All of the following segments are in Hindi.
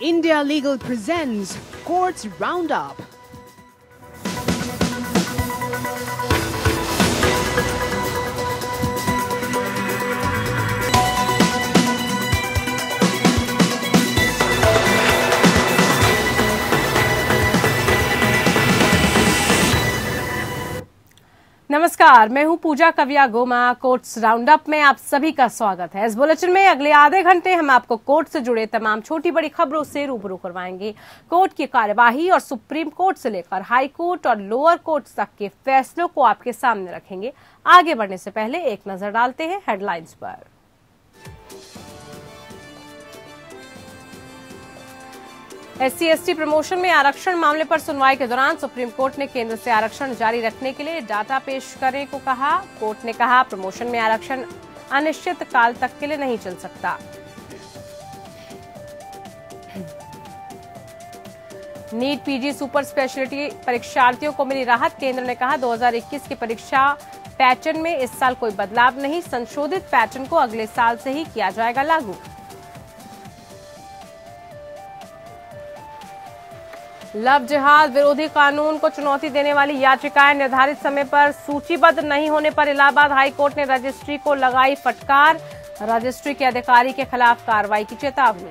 India Legal presents Courts Roundup. नमस्कार, मैं हूं पूजा कविया गोमा। कोर्ट्स राउंडअप में आप सभी का स्वागत है। इस बुलेटिन में अगले आधे घंटे हम आपको कोर्ट से जुड़े तमाम छोटी बड़ी खबरों से रूबरू करवाएंगे। कोर्ट की कार्यवाही और सुप्रीम कोर्ट से लेकर हाई कोर्ट और लोअर कोर्ट तक के फैसलों को आपके सामने रखेंगे। आगे बढ़ने से पहले एक नजर डालते हैं हेडलाइंस पर। SC/ST प्रमोशन में आरक्षण मामले पर सुनवाई के दौरान सुप्रीम कोर्ट ने केंद्र से आरक्षण जारी रखने के लिए डाटा पेश करने को कहा। कोर्ट ने कहा, प्रमोशन में आरक्षण अनिश्चित काल तक के लिए नहीं चल सकता। नीट PG सुपर स्पेशलिटी परीक्षार्थियों को मिली राहत। केंद्र ने कहा, 2021 की परीक्षा पैटर्न में इस साल कोई बदलाव नहीं, संशोधित पैटर्न को अगले साल से ही किया जाएगा लागू। लव जिहाद विरोधी कानून को चुनौती देने वाली याचिकाएं निर्धारित समय पर सूचीबद्ध नहीं होने पर इलाहाबाद हाई कोर्ट ने रजिस्ट्री को लगाई फटकार। रजिस्ट्री के अधिकारी के खिलाफ कार्रवाई की चेतावनी।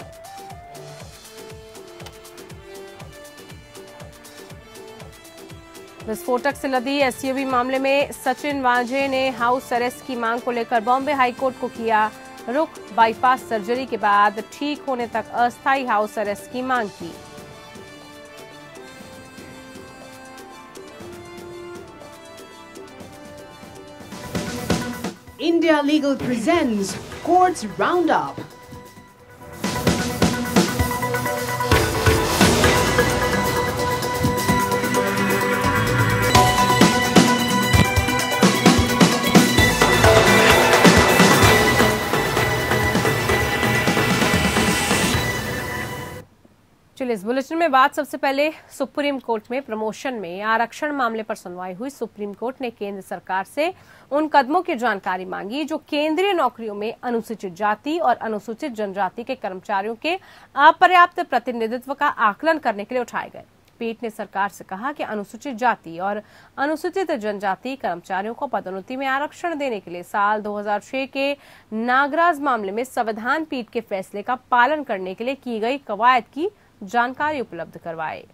विस्फोटक से लदी SUV मामले में सचिन वांझे ने हाउस अरेस्ट की मांग को लेकर बॉम्बे हाई कोर्ट को किया रुख। बाईपास सर्जरी के बाद ठीक होने तक अस्थायी हाउस अरेस्ट की मांग की। India Legal presents Courts Roundup. चलिए, इस बुलेटिन में बात सबसे पहले सुप्रीम कोर्ट में प्रमोशन में आरक्षण मामले पर सुनवाई हुई। सुप्रीम कोर्ट ने केंद्र सरकार से उन कदमों की जानकारी मांगी जो केंद्रीय नौकरियों में अनुसूचित जाति और अनुसूचित जनजाति के कर्मचारियों के अपर्याप्त प्रतिनिधित्व का आकलन करने के लिए उठाए गए। पीठ ने सरकार से कहा कि अनुसूचित जाति और अनुसूचित जनजाति कर्मचारियों को पदोन्नति में आरक्षण देने के लिए साल 2006 के नागराज मामले में संविधान पीठ के फैसले का पालन करने के लिए की गई कवायद की जानकारी उपलब्ध करवाए।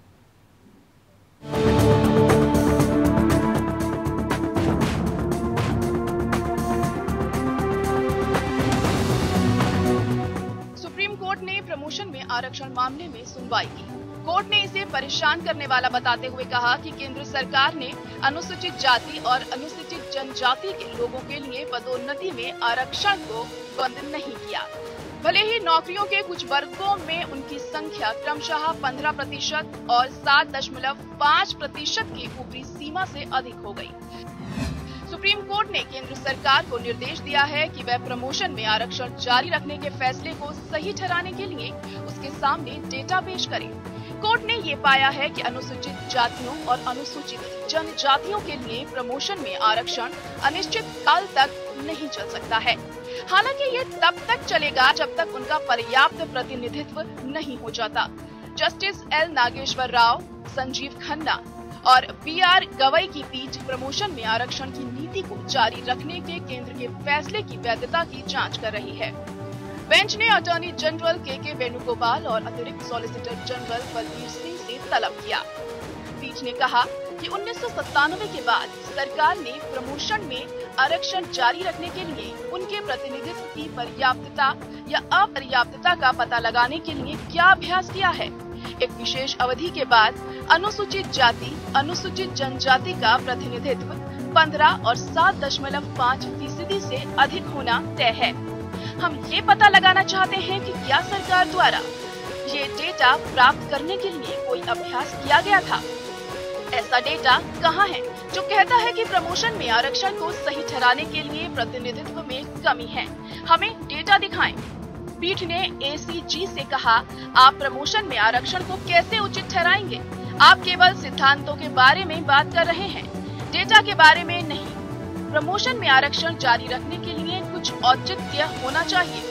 सुप्रीम कोर्ट ने प्रमोशन में आरक्षण मामले में सुनवाई की। कोर्ट ने इसे परेशान करने वाला बताते हुए कहा कि केंद्र सरकार ने अनुसूचित जाति और अनुसूचित जनजाति के लोगों के लिए पदोन्नति में आरक्षण को बंद नहीं किया। भले ही नौकरियों के कुछ वर्गों में उनकी संख्या क्रमशः 15% और 7.5% की ऊपरी सीमा से अधिक हो गई। सुप्रीम कोर्ट ने केंद्र सरकार को निर्देश दिया है कि वह प्रमोशन में आरक्षण जारी रखने के फैसले को सही ठहराने के लिए उसके सामने डेटा पेश करे। कोर्ट ने ये पाया है कि अनुसूचित जातियों और अनुसूचित जनजातियों के लिए प्रमोशन में आरक्षण अनिश्चित काल तक नहीं चल सकता है। हालांकि ये तब तक चलेगा जब तक उनका पर्याप्त प्रतिनिधित्व नहीं हो जाता। जस्टिस L नागेश्वर राव, संजीव खन्ना और BR गवई की पीठ प्रमोशन में आरक्षण की नीति को जारी रखने के केंद्र के फैसले की वैधता की जांच कर रही है। बेंच ने अटॉर्नी जनरल KK वेणुगोपाल और अतिरिक्त सॉलिसिटर जनरल बलबीर सिंह से तलब किया। पीठ ने कहा कि 1997 के बाद सरकार ने प्रमोशन में आरक्षण जारी रखने के लिए उनके प्रतिनिधित्व की पर्याप्तता या अपर्याप्तता का पता लगाने के लिए क्या अभ्यास किया है। एक विशेष अवधि के बाद अनुसूचित जाति, अनुसूचित जनजाति का प्रतिनिधित्व 15 और 7.5% से अधिक होना तय है। हम ये पता लगाना चाहते हैं कि क्या सरकार द्वारा ये डेटा प्राप्त करने के लिए कोई अभ्यास किया गया था। ऐसा डेटा कहाँ है जो कहता है कि प्रमोशन में आरक्षण को सही ठहराने के लिए प्रतिनिधित्व में कमी है। हमें डेटा दिखाएं। पीठ ने ACG से कहा, आप प्रमोशन में आरक्षण को कैसे उचित ठहराएंगे? आप केवल सिद्धांतों के बारे में बात कर रहे हैं, डेटा के बारे में नहीं। प्रमोशन में आरक्षण जारी रखने के लिए कुछ औचित्य होना चाहिए।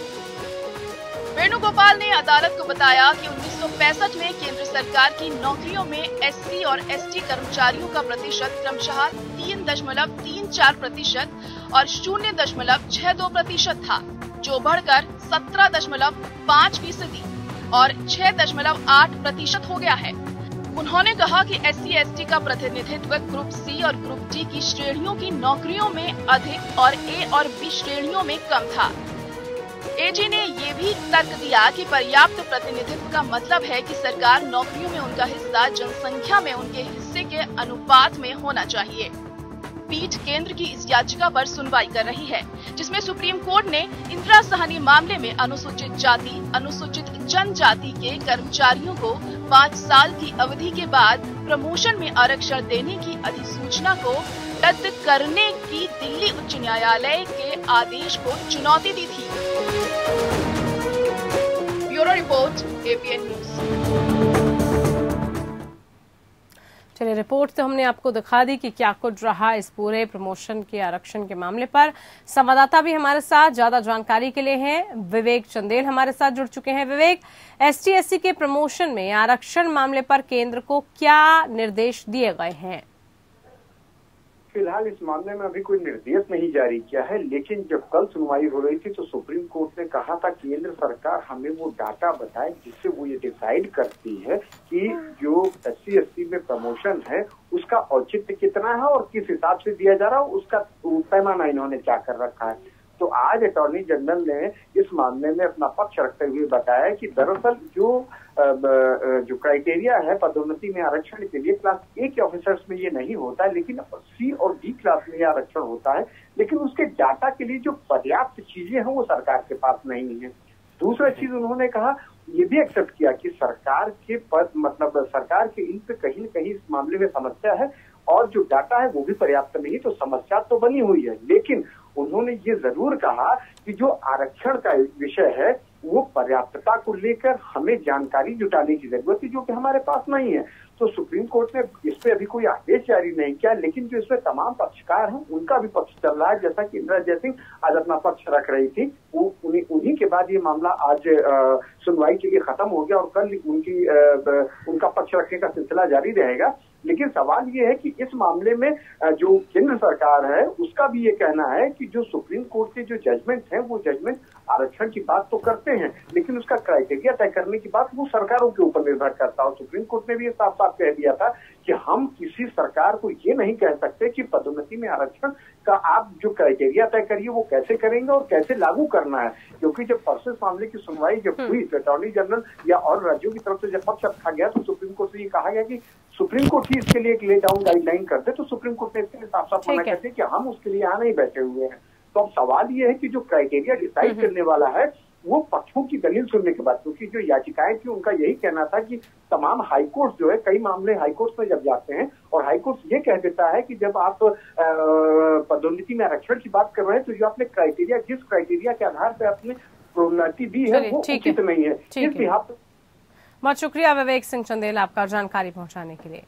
वेणुगोपाल ने अदालत को बताया कि 1965 में केंद्र सरकार की नौकरियों में एससी और एसटी कर्मचारियों का प्रतिशत क्रमशः 3.34% और 0.62% था, जो बढ़कर 17.5% और 6.8% हो गया है। उन्होंने कहा कि SC/ST का प्रतिनिधित्व ग्रुप सी और ग्रुप डी की श्रेणियों की नौकरियों में अधिक और ए और बी श्रेणियों में कम था। एजी ने ये भी तर्क दिया कि पर्याप्त प्रतिनिधित्व का मतलब है कि सरकार नौकरियों में उनका हिस्सा जनसंख्या में उनके हिस्से के अनुपात में होना चाहिए। पीठ केंद्र की इस याचिका पर सुनवाई कर रही है, जिसमें सुप्रीम कोर्ट ने इंदिरा सहनी मामले में अनुसूचित जाति, अनुसूचित जनजाति के कर्मचारियों को 5 साल की अवधि के बाद प्रमोशन में आरक्षण देने की अधिसूचना को रद्द करने की दिल्ली उच्च न्यायालय के आदेश को चुनौती दी थी। Bureau report, APN news. चलिए, रिपोर्ट तो हमने आपको दिखा दी कि क्या कुछ रहा इस पूरे प्रमोशन के आरक्षण के मामले पर। संवाददाता भी हमारे साथ ज्यादा जानकारी के लिए हैं, विवेक चंदेल हमारे साथ जुड़ चुके हैं। विवेक, ST/SC के प्रमोशन में आरक्षण मामले पर केंद्र को क्या निर्देश दिए गए हैं? फिलहाल इस मामले में अभी कोई निर्देश नहीं जारी किया है, लेकिन जब कल सुनवाई हो रही थी तो सुप्रीम कोर्ट ने कहा था केंद्र सरकार हमें वो डाटा बताए जिससे वो ये डिसाइड करती है कि जो SC/ST में प्रमोशन है उसका औचित्य कितना है और किस हिसाब से दिया जा रहा है, उसका पैमाना इन्होंने क्या कर रखा है। तो आज अटॉर्नी जनरल ने इस मामले में अपना पक्ष रखते हुए बताया कि दरअसल जो क्राइटेरिया है पदोन्नति में आरक्षण के लिए क्लास ए के ऑफिसर्स में ये नहीं होता है, लेकिन सी और डी क्लास में आरक्षण होता है, लेकिन उसके डाटा के लिए जो पर्याप्त चीजें हैं वो सरकार के पास नहीं है। दूसरा चीज उन्होंने कहा, ये भी एक्सेप्ट किया कि सरकार के पद मतलब सरकार के इन पे कहीं न कहीं इस मामले में समस्या है और जो डाटा है वो भी पर्याप्त नहीं, तो समस्या तो बनी हुई है। लेकिन उन्होंने ये जरूर कहा कि जो आरक्षण का विषय है वो पर्याप्तता को लेकर हमें जानकारी जुटाने की जरूरत है, जो कि हमारे पास नहीं है। तो सुप्रीम कोर्ट ने इस पे अभी कोई आदेश जारी नहीं किया, लेकिन जो इसमें तमाम पक्षकार हैं उनका भी पक्ष चल रहा है। जैसा कि इंदिरा जयसिंह आज अपना पक्ष रख रही थी, उन्हीं के बाद ये मामला आज सुनवाई के लिए खत्म हो गया और कल उनका पक्ष रखने का सिलसिला जारी रहेगा। लेकिन सवाल ये है कि इस मामले में जो केंद्र सरकार है उसका भी ये कहना है कि जो सुप्रीम कोर्ट के जो जजमेंट है वो जजमेंट आरक्षण की बात तो करते हैं, लेकिन उसका क्राइटेरिया तय करने की बात वो सरकारों के ऊपर निर्भर करता है। सुप्रीम कोर्ट ने भी ये साफ साफ कह दिया था कि हम किसी सरकार को ये नहीं कह सकते कि पदोन्नति में आरक्षण का आप जो क्राइटेरिया तय करिए वो कैसे करेंगे और कैसे लागू करना है। क्योंकि जब परसों मामले की सुनवाई जब हुई तो अटॉर्नी जनरल या और राज्यों की तरफ से जब पक्ष रखा गया तो सुप्रीम कोर्ट से ये कहा गया कि सुप्रीम कोर्ट ही इसके लिए एक ले डाउन गाइडलाइन करते, तो सुप्रीम कोर्ट ने इसके लिए साफ साफ मना करते कि हम उसके लिए यहाँ नहीं बैठे हुए हैं। तो अब सवाल ये है कि जो क्राइटेरिया डिसाइड करने वाला है वो पक्षों की दलील सुनने के बाद, क्योंकि जो याचिकाएं थी उनका यही कहना था कि तमाम हाईकोर्ट जो है, कई मामले हाईकोर्ट में जब जाते हैं और हाईकोर्ट ये कह देता है कि जब आप पदोन्नति में आरक्षण की बात कर रहे हैं तो जो आपने क्राइटेरिया, जिस क्राइटेरिया के आधार पर आपने प्रोन्नति दी है वो उचित नहीं है। इस लिहाज से बहुत शुक्रिया विवेक सिंह चंदेल आपका जानकारी पहुंचाने के लिए।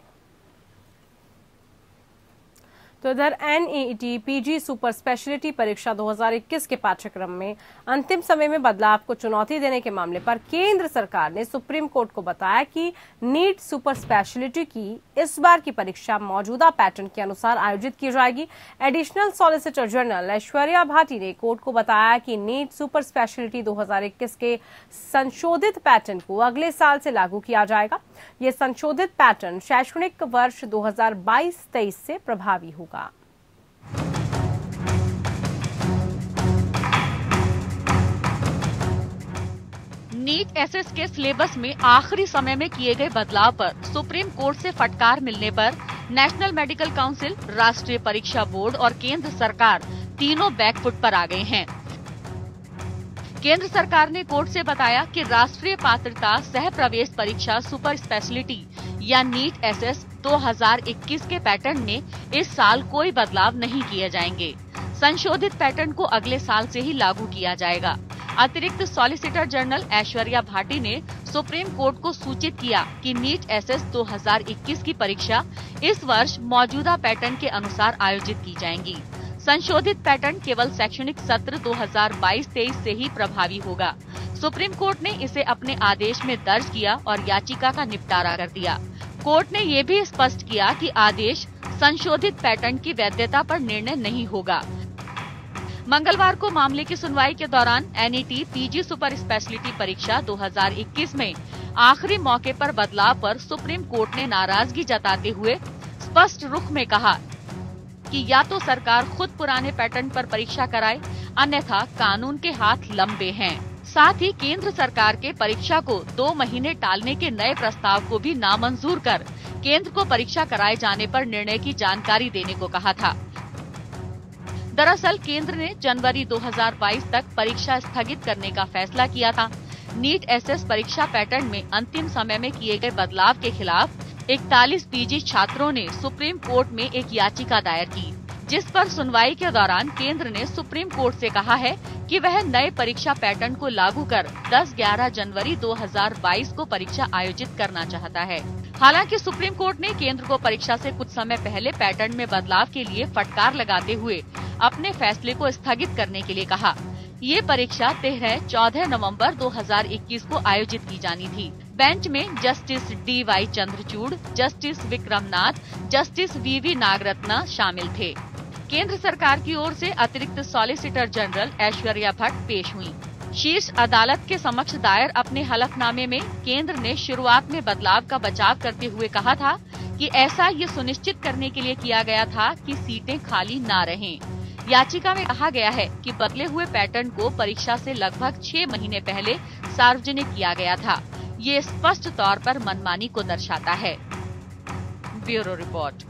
तो इधर NEET PG सुपर स्पेशलिटी परीक्षा 2021 के पाठ्यक्रम में अंतिम समय में बदलाव को चुनौती देने के मामले पर केंद्र सरकार ने सुप्रीम कोर्ट को बताया कि नीट सुपर स्पेशलिटी की इस बार की परीक्षा मौजूदा पैटर्न के अनुसार आयोजित की जाएगी। Additional solicitor general Aishwarya Bhati ने कोर्ट को बताया कि नीट सुपर स्पेशलिटी 2021 के संशोधित पैटर्न को अगले साल से लागू किया जाएगा। ये संशोधित पैटर्न शैक्षणिक वर्ष 2022-23 से प्रभावी होगा। नीट एसएस के सिलेबस में आखिरी समय में किए गए बदलाव पर सुप्रीम कोर्ट से फटकार मिलने पर नेशनल मेडिकल काउंसिल, राष्ट्रीय परीक्षा बोर्ड और केंद्र सरकार तीनों बैकफुट पर आ गए हैं। केंद्र सरकार ने कोर्ट से बताया कि राष्ट्रीय पात्रता सह प्रवेश परीक्षा सुपर स्पेशलिटी या नीट एसएस 2021 के पैटर्न में इस साल कोई बदलाव नहीं किए जाएंगे। संशोधित पैटर्न को अगले साल से ही लागू किया जाएगा। अतिरिक्त सॉलिसिटर जनरल ऐश्वर्या भाटी ने सुप्रीम कोर्ट को सूचित किया कि नीट एसएस 2021 की परीक्षा इस वर्ष मौजूदा पैटर्न के अनुसार आयोजित की जाएंगी। संशोधित पैटर्न केवल शैक्षणिक सत्र 2022-23 से ही प्रभावी होगा। सुप्रीम कोर्ट ने इसे अपने आदेश में दर्ज किया और याचिका का निपटारा कर दिया। कोर्ट ने ये भी स्पष्ट किया कि आदेश संशोधित पैटर्न की वैधता पर निर्णय नहीं होगा। मंगलवार को मामले की सुनवाई के दौरान एनईटी पीजी सुपर स्पेशलिटी परीक्षा 2021 में आखिरी मौके पर बदलाव पर सुप्रीम कोर्ट ने नाराजगी जताते हुए स्पष्ट रुख में कहा कि या तो सरकार खुद पुराने पैटर्न पर परीक्षा कराए, अन्यथा कानून के हाथ लंबे हैं। साथ ही केंद्र सरकार के परीक्षा को 2 महीने टालने के नए प्रस्ताव को भी नामंजूर कर केंद्र को परीक्षा कराए जाने पर निर्णय की जानकारी देने को कहा था। दरअसल केंद्र ने जनवरी 2022 तक परीक्षा स्थगित करने का फैसला किया था। नीट एसएस परीक्षा पैटर्न में अंतिम समय में किए गए बदलाव के खिलाफ 41 पीजी छात्रों ने सुप्रीम कोर्ट में एक याचिका दायर की, जिस पर सुनवाई के दौरान केंद्र ने सुप्रीम कोर्ट से कहा है कि वह नए परीक्षा पैटर्न को लागू कर 10-11 जनवरी 2022 को परीक्षा आयोजित करना चाहता है। हालांकि सुप्रीम कोर्ट ने केंद्र को परीक्षा से कुछ समय पहले पैटर्न में बदलाव के लिए फटकार लगाते हुए अपने फैसले को स्थगित करने के लिए कहा। ये परीक्षा 13-14 नवंबर 2021 को आयोजित की जानी थी। बेंच में justice DY Chandrachud, justice Vikram Nath, justice VV Nagarathna शामिल थे। केंद्र सरकार की ओर से अतिरिक्त सॉलिसिटर जनरल ऐश्वर्या भट्ट पेश हुई। शीर्ष अदालत के समक्ष दायर अपने हलफनामे में केंद्र ने शुरुआत में बदलाव का बचाव करते हुए कहा था कि ऐसा ये सुनिश्चित करने के लिए किया गया था कि सीटें खाली न रहें। याचिका में कहा गया है कि बदले हुए पैटर्न को परीक्षा से लगभग 6 महीने पहले सार्वजनिक किया गया था। ये स्पष्ट तौर पर मनमानी को दर्शाता है। Bureau report.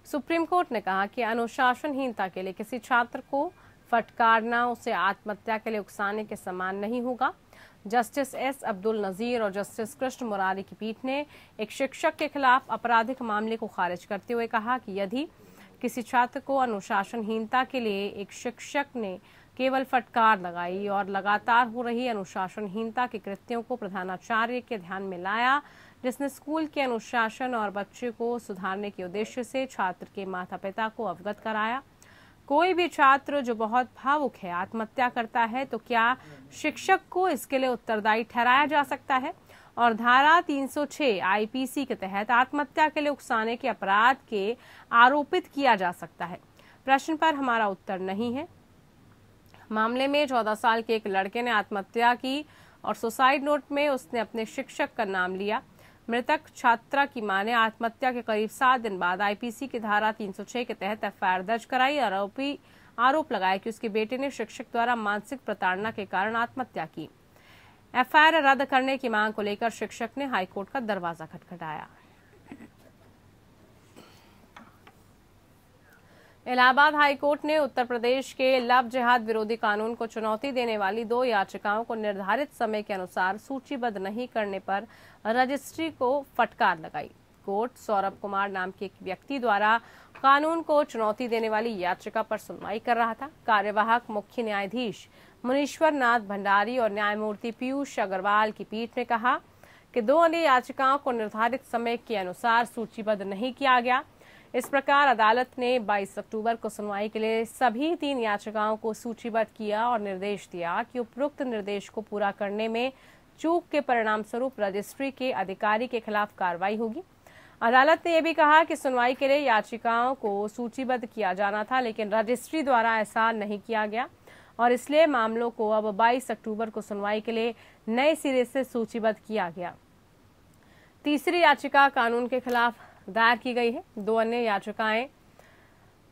सुप्रीम कोर्ट ने कहा कि अनुशासनहीनता के लिए किसी छात्र को फटकारना उसे आत्महत्या के लिए उकसाने के समान नहीं होगा। जस्टिस S अब्दुल नजीर और जस्टिस कृष्ण मुरारी की पीठ ने एक शिक्षक के खिलाफ आपराधिक मामले को खारिज करते हुए कहा कि यदि किसी छात्र को अनुशासनहीनता के लिए एक शिक्षक ने केवल फटकार लगाई और लगातार हो रही अनुशासनहीनता के कृत्यों को प्रधानाचार्य के ध्यान में लाया, जिसने स्कूल के अनुशासन और बच्चे को सुधारने के उद्देश्य से छात्र के माता पिता को अवगत कराया, कोई भी छात्र जो बहुत भावुक है आत्महत्या करता है तो क्या शिक्षक को इसके लिए उत्तरदायी ठहराया जा सकता है और धारा 306 आईपीसी के तहत आत्महत्या के लिए उकसाने के अपराध के आरोपित किया जा सकता है? प्रश्न पर हमारा उत्तर नहीं है। मामले में 14 साल के एक लड़के ने आत्महत्या की और सुसाइड नोट में उसने अपने शिक्षक का नाम लिया। मृतक छात्रा की मां ने आत्महत्या के करीब 7 दिन बाद आईपीसी की धारा 306 के तहत एफआईआर दर्ज कराई। आरोप लगाया कि उसके बेटे ने शिक्षक द्वारा मानसिक प्रताड़ना के कारण आत्महत्या की। एफआईआर रद्द करने की मांग को लेकर शिक्षक ने हाईकोर्ट का दरवाजा खटखटाया। इलाहाबाद हाईकोर्ट ने उत्तर प्रदेश के लव जिहाद विरोधी कानून को चुनौती देने वाली 2 याचिकाओं को निर्धारित समय के अनुसार सूचीबद्ध नहीं करने पर रजिस्ट्री को फटकार लगाई। कोर्ट सौरभ कुमार नाम के एक व्यक्ति द्वारा कानून को चुनौती देने वाली याचिका पर सुनवाई कर रहा था। कार्यवाहक मुख्य न्यायाधीश मुनीश्वर नाथ भंडारी और न्यायमूर्ति पीयूष अग्रवाल की पीठ ने कहा कि 2 अन्य याचिकाओं को निर्धारित समय के अनुसार सूचीबद्ध नहीं किया गया। इस प्रकार अदालत ने 22 अक्टूबर को सुनवाई के लिए सभी 3 याचिकाओं को सूचीबद्ध किया और निर्देश दिया कि उपरोक्त निर्देश को पूरा करने में चूक के परिणाम स्वरूप रजिस्ट्री के अधिकारी के खिलाफ कार्रवाई होगी। अदालत ने यह भी कहा कि सुनवाई के लिए याचिकाओं को सूचीबद्ध किया जाना था, लेकिन रजिस्ट्री द्वारा ऐसा नहीं किया गया और इसलिए मामलों को अब 22 अक्टूबर को सुनवाई के लिए नए सिरे से सूचीबद्ध किया गया। तीसरी याचिका कानून के खिलाफ दायर की गई है। 2 अन्य याचिकाएं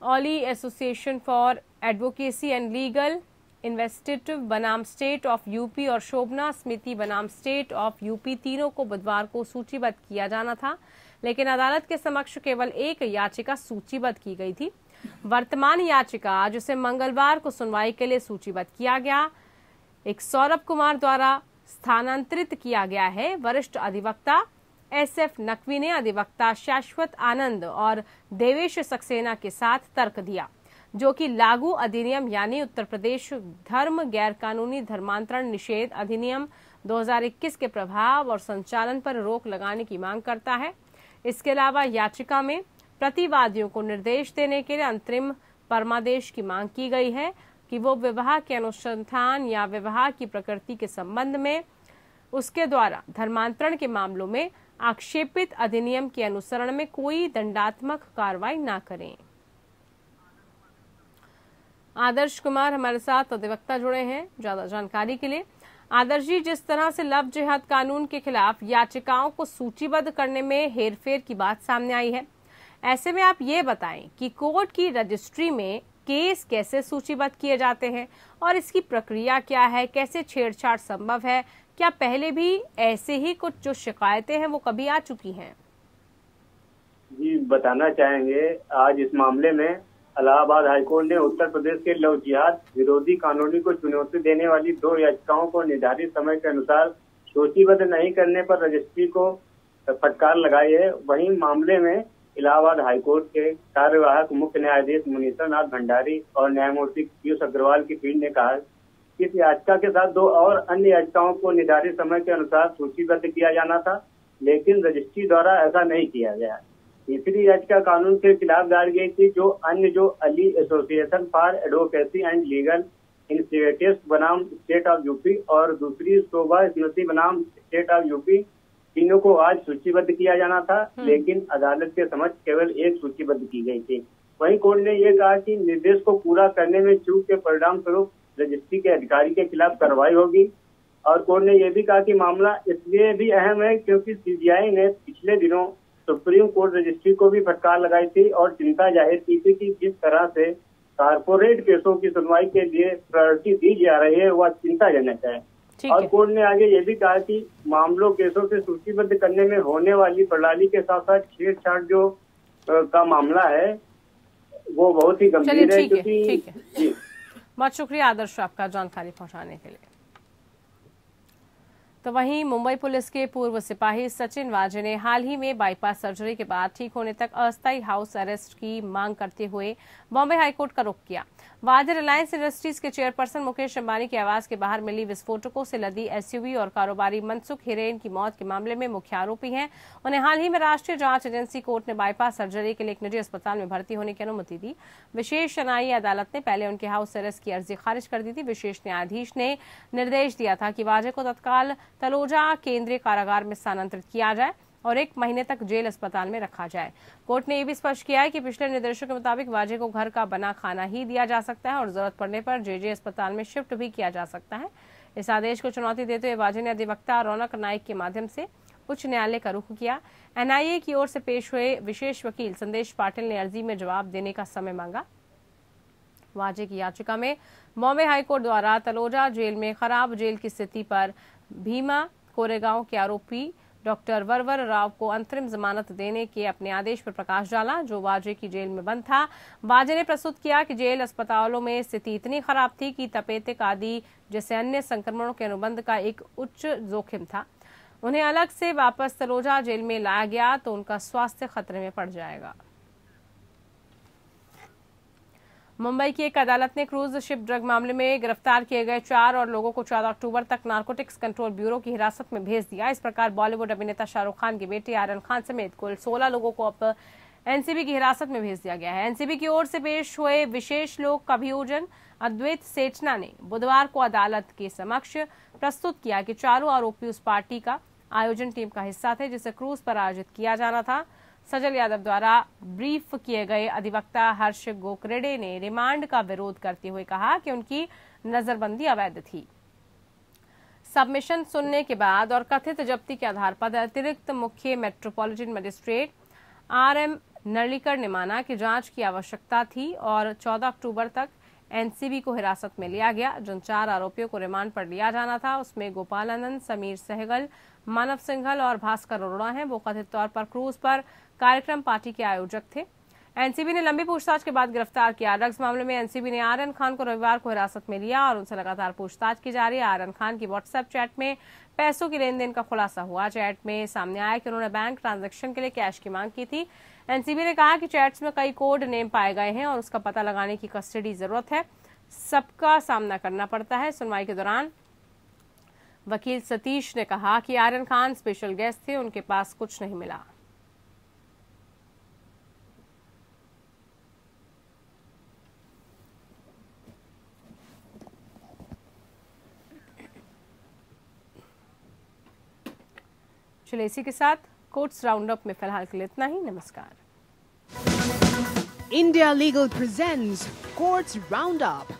ऑली association for advocacy and legal investigative बनाम स्टेट ऑफ यूपी और शोभना समिति बनाम स्टेट ऑफ यूपी, तीनों को बुधवार को सूचीबद्ध किया जाना था, लेकिन अदालत के समक्ष केवल एक याचिका सूचीबद्ध की गई थी। वर्तमान याचिका जिसे मंगलवार को सुनवाई के लिए सूचीबद्ध किया गया, एक सौरभ कुमार द्वारा स्थानांतरित किया गया है। वरिष्ठ अधिवक्ता SF नकवी ने अधिवक्ता शाश्वत आनंद और देवेश सक्सेना के साथ तर्क दिया, जो कि लागू अधिनियम यानी उत्तर प्रदेश धर्म गैर कानूनी धर्मांतरण निषेध अधिनियम 2021 के प्रभाव और संचालन पर रोक लगाने की मांग करता है। इसके अलावा याचिका में प्रतिवादियों को निर्देश देने के लिए अंतरिम परमादेश की मांग की गई है कि वो विवाह के अनुसंधान या विवाह की प्रकृति के संबंध में उसके द्वारा धर्मांतरण के मामलों में आक्षेपित अधिनियम के अनुसरण में कोई दंडात्मक कार्रवाई न करें। आदर्श कुमार हमारे साथ अधिवक्ता जुड़े हैं ज्यादा जानकारी के लिए। आदर्श जी, जिस तरह से लव जिहाद कानून के खिलाफ याचिकाओं को सूचीबद्ध करने में हेरफेर की बात सामने आई है, ऐसे में आप ये बताएं कि कोर्ट की रजिस्ट्री में केस कैसे सूचीबद्ध किए जाते हैं और इसकी प्रक्रिया क्या है, कैसे छेड़छाड़ संभव है, क्या पहले भी ऐसे ही कुछ जो शिकायतें हैं वो कभी आ चुकी हैं? जी बताना चाहेंगे, आज इस मामले में इलाहाबाद हाईकोर्ट ने उत्तर प्रदेश के लव जिहाद विरोधी कानूनी को चुनौती देने वाली 2 याचिकाओं को निर्धारित समय के अनुसार सूचीबद्ध नहीं करने पर रजिस्ट्री को फटकार लगाई है। वहीं मामले में इलाहाबाद हाईकोर्ट के कार्यवाहक मुख्य न्यायाधीश मुनीश्वर नाथ भंडारी और न्यायमूर्ति पीयूष अग्रवाल की पीठ ने कहा कि इस याचिका के साथ 2 और अन्य याचिकाओं को निर्धारित समय के अनुसार सूचीबद्ध किया जाना था, लेकिन रजिस्ट्री द्वारा ऐसा नहीं किया गया। तीसरी याचिका कानून के खिलाफ दायर गई थी, जो Ali association for advocacy and legal initiatives बनाम स्टेट ऑफ यूपी और दूसरी शोभा स्मृति बनाम स्टेट ऑफ यूपी, तीनों को आज सूचीबद्ध किया जाना था, लेकिन अदालत के समक्ष केवल एक सूचीबद्ध की गई थी। वहीं कोर्ट ने यह कहा कि निर्देश को पूरा करने में चूक के परिणाम स्वरूप रजिस्ट्री के अधिकारी के खिलाफ कार्रवाई होगी। और कोर्ट ने यह भी कहा कि मामला इसलिए भी अहम है क्योंकि सीबीआई ने पिछले दिनों सुप्रीम कोर्ट रजिस्ट्री को भी फटकार लगाई थी और चिंता जाहिर की थी कि जिस तरह से कारपोरेट केसों की सुनवाई के लिए प्रायोरिटी दी जा रही है वह चिंताजनक है। और कोर्ट ने आगे ये भी कहा कि मामलों केसों से सूचीबद्ध करने में होने वाली प्रणाली के साथ साथ छेड़छाड़ जो का मामला है वो बहुत ही गंभीर है। क्योंकि बहुत शुक्रिया आदर्श आपका जानकारी पहुंचाने के लिए। तो वहीं मुंबई पुलिस के पूर्व सिपाही सचिन वाजे ने हाल ही में बाईपास सर्जरी के बाद ठीक होने तक अस्थायी हाउस अरेस्ट की मांग करते हुए बॉम्बे हाईकोर्ट का रुख किया। वाजे रिलायंस इंडस्ट्रीज के चेयरपर्सन मुकेश अंबानी के आवास के बाहर मिली विस्फोटकों से लदी एसयूवी और कारोबारी मनसुख हिरेन की मौत के मामले में मुख्य आरोपी हैं। उन्हें हाल ही में राष्ट्रीय जांच एजेंसी कोर्ट ने बाईपास सर्जरी के लिए एक निजी अस्पताल में भर्ती होने की अनुमति दी। विशेष न्यायिक अदालत ने पहले उनके हाउस अरेस्ट की अर्जी खारिज कर दी थी। विशेष न्यायाधीश ने निर्देश दिया था कि वाजे को तत्काल तलोजा केंद्रीय कारागार में स्थानांतरित किया जाए और 1 महीने तक जेल अस्पताल में रखा जाए। कोर्ट ने यह भी स्पष्ट किया है कि पिछले निर्देशों के मुताबिक वाजे को घर का बना खाना ही दिया जा सकता है और जरूरत पड़ने पर जेजे अस्पताल में शिफ्ट भी किया जा सकता है। इस आदेश को चुनौती देते हुए वाजे ने अधिवक्ता रौनक नाइक के माध्यम से उच्च न्यायालय का रुख किया। एनआईए की ओर से पेश हुए विशेष वकील संदेश पाटिल ने अर्जी में जवाब देने का समय मांगा। वाजे की याचिका में बॉम्बे हाईकोर्ट द्वारा तलोजा जेल में खराब जेल की स्थिति पर भीमा कोरेगांव के आरोपी डॉक्टर वरवर राव को अंतरिम जमानत देने के अपने आदेश पर प्रकाश डाला, जो वाजे की जेल में बंद था। वाजे ने प्रस्तुत किया कि जेल अस्पतालों में स्थिति इतनी खराब थी कि तपेदिक आदि जैसे अन्य संक्रमणों के अनुबंध का एक उच्च जोखिम था। उन्हें अलग से वापस तलोजा जेल में लाया गया तो उनका स्वास्थ्य खतरे में पड़ जाएगा। मुंबई की एक अदालत ने क्रूज शिप ड्रग मामले में गिरफ्तार किए गए 4 और लोगों को 14 अक्टूबर तक नारकोटिक्स कंट्रोल ब्यूरो की हिरासत में भेज दिया। इस प्रकार बॉलीवुड अभिनेता शाहरुख खान के बेटे आर्यन खान समेत कुल 16 लोगों को अब एनसीबी की हिरासत में भेज दिया गया है। एनसीबी की ओर से पेश हुए विशेष लोक अभियोजन अद्वैत सेठना ने बुधवार को अदालत के समक्ष प्रस्तुत किया कि चारों आरोपी उस पार्टी का आयोजन टीम का हिस्सा थे जिसे क्रूज पर आयोजित किया जाना था। सजल यादव द्वारा ब्रीफ किए गए अधिवक्ता हर्ष गोकरेडे ने रिमांड का विरोध करते हुए कहा कि उनकी नजरबंदी अवैध थी। सबमिशन सुनने के बाद और कथित जब्ती के आधार पर अतिरिक्त मुख्य मेट्रोपॉलिटन मजिस्ट्रेट आरएम नर्लिकर ने माना कि जांच की आवश्यकता थी और 14 अक्टूबर तक एनसीबी को हिरासत में लिया गया। जिन 4 आरोपियों को रिमांड पर लिया जाना था उसमें गोपाल आनंद, समीर सहगल, मानव सिंघल और भास्कर अरोड़ा हैं। वो कथित तौर पर क्रूज पर कार्यक्रम पार्टी के आयोजक थे। एनसीबी ने लंबी पूछताछ के बाद गिरफ्तार किया। ड्रग्स मामले में एनसीबी ने आर्यन खान को रविवार को हिरासत में लिया और उनसे लगातार पूछताछ की जा रही है। आर्यन खान की व्हाट्सएप चैट में पैसों की लेन देन का खुलासा हुआ। चैट में सामने आया कि उन्होंने बैंक ट्रांजैक्शन के लिए कैश की मांग की थी। एनसीबी ने कहा कि चैट्स में कई कोड नेम पाए गए हैं और उसका पता लगाने की कस्टडी जरूरत है। सबका सामना करना पड़ता है। सुनवाई के दौरान वकील सतीश ने कहा कि आर्यन खान स्पेशल गेस्ट थे, उनके पास कुछ नहीं मिला। चलिए इसी के साथ कोर्ट्स राउंड अप में फिलहाल के लिए इतना ही। नमस्कार। India Legal presents Courts Roundup.